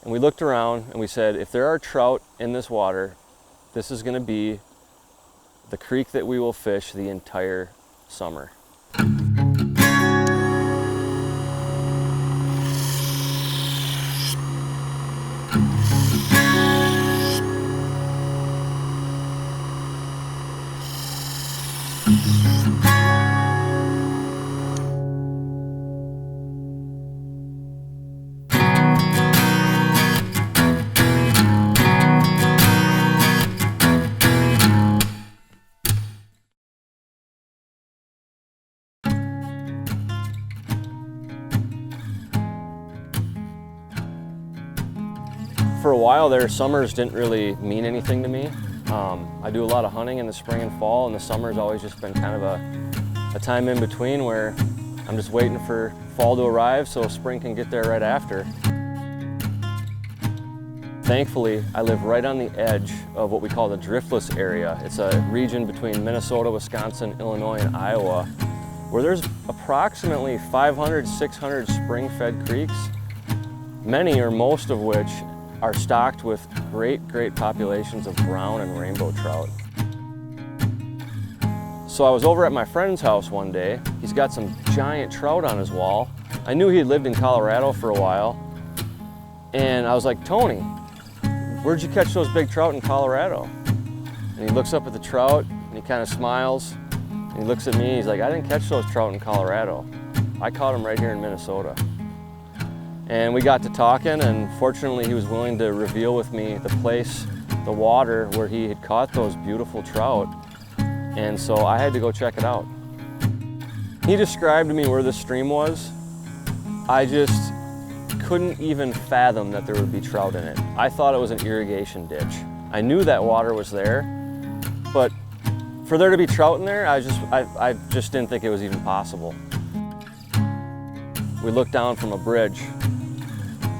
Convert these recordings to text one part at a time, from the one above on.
And we looked around and we said, if there are trout in this water, this is going to be the creek that we will fish the entire summer. For a while there, summers didn't really mean anything to me. I do a lot of hunting in the spring and fall, and the summer's always just been kind of a time in between where I'm just waiting for fall to arrive so spring can get there right after. Thankfully, I live right on the edge of what we call the Driftless area. It's a region between Minnesota, Wisconsin, Illinois, and Iowa, where there's approximately 500, 600 spring-fed creeks, many or most of which are stocked with great populations of brown and rainbow trout. So I was over at my friend's house one day. He's got some giant trout on his wall. I knew he had lived in Colorado for a while. And I was like, Tony, where'd you catch those big trout in Colorado? And he looks up at the trout and he kind of smiles. And he looks at me, he's like, I didn't catch those trout in Colorado. I caught them right here in Minnesota. And we got to talking, and fortunately he was willing to reveal with me the place, the water where he had caught those beautiful trout. And so I had to go check it out. He described to me where this stream was. I just couldn't even fathom that there would be trout in it. I thought it was an irrigation ditch. I knew that water was there, but for there to be trout in there, I just didn't think it was even possible. We looked down from a bridge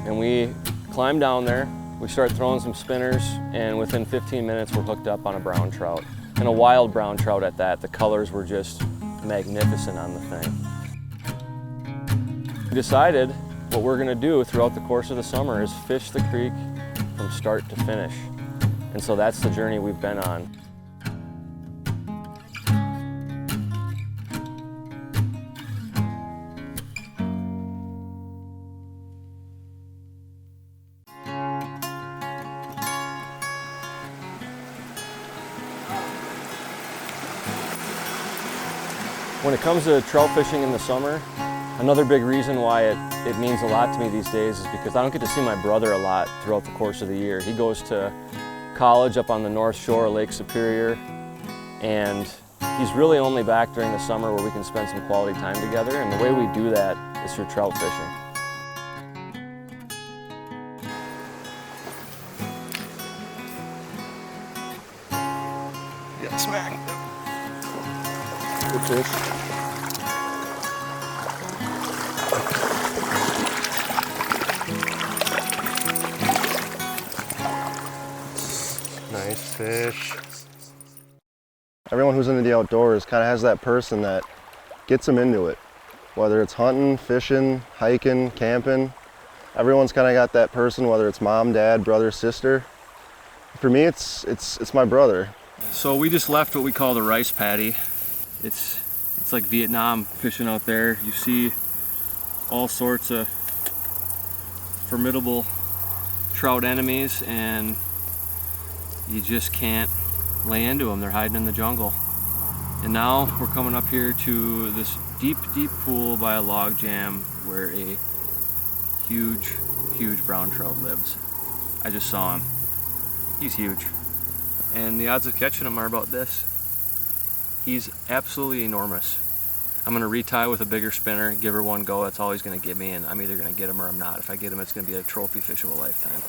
and we climbed down there. We started throwing some spinners, and within 15 minutes we're hooked up on a brown trout, and a wild brown trout at that. The colors were just magnificent on the thing. We decided what we're gonna do throughout the course of the summer is fish the creek from start to finish. And so that's the journey we've been on. When it comes to trout fishing in the summer, another big reason why it means a lot to me these days is because I don't get to see my brother a lot throughout the course of the year. He goes to college up on the North Shore of Lake Superior, and he's really only back during the summer where we can spend some quality time together, and the way we do that is through trout fishing. Get smacked. Good fish. Nice fish. Everyone who's into the outdoors kind of has that person that gets them into it. Whether it's hunting, fishing, hiking, camping, everyone's kind of got that person, whether it's mom, dad, brother, sister. For me, it's my brother. So we just left what we call the rice paddy. It's like Vietnam fishing out there. You see all sorts of formidable trout enemies, and you just can't lay into them. They're hiding in the jungle. And now we're coming up here to this deep pool by a log jam where a huge brown trout lives. I just saw him. He's huge. And the odds of catching him are about this. He's absolutely enormous. I'm gonna retie with a bigger spinner, give her one go. That's all he's gonna give me, and I'm either gonna get him or I'm not. If I get him, it's gonna be a trophy fish of a lifetime.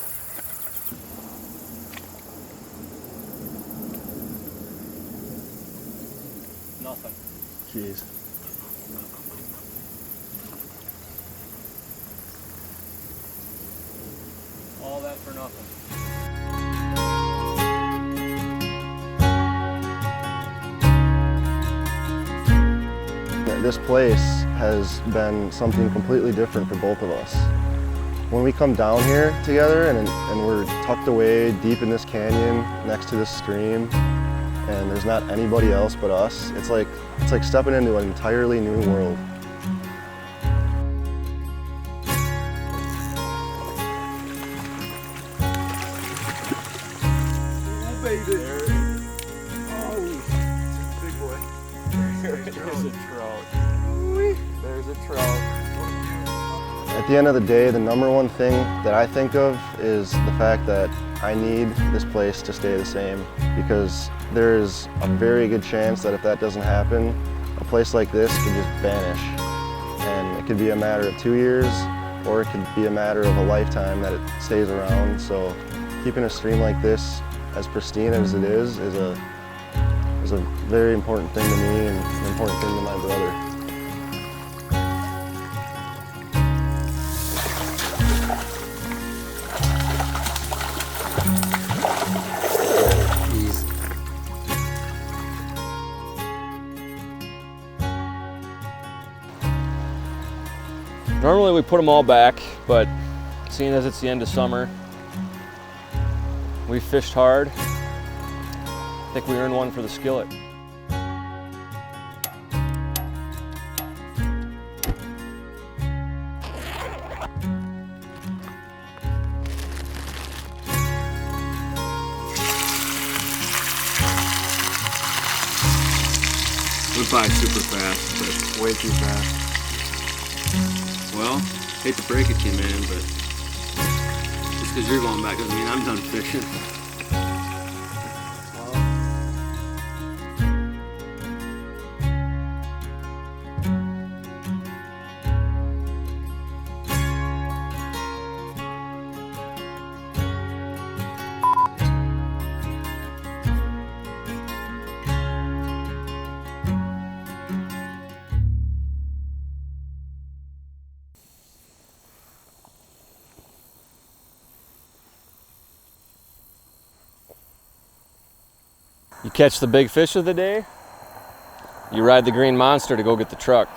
Nothing. Jeez. All that for nothing. This place has been something completely different for both of us. when we come down here together and we're tucked away deep in this canyon next to this stream and there's not anybody else but us, it's like stepping into an entirely new world. Oh, baby. Oh, big boy. There's a trout. There's a trout. At the end of the day, the number one thing that I think of is the fact that I need this place to stay the same, because there is a very good chance that if that doesn't happen, a place like this could just vanish. And it could be a matter of 2 years, or it could be a matter of a lifetime that it stays around. So keeping a stream like this as pristine as it is a very important thing to me and an important thing to my brother. Normally we put them all back, but seeing as it's the end of summer, we fished hard. I think we earned one for the skillet. Went by super fast, but Way too fast. well, hate to break it to you, man, but just because you're going back doesn't mean I'm done fishing. You catch the big fish of the day, you ride the green monster to go get the truck.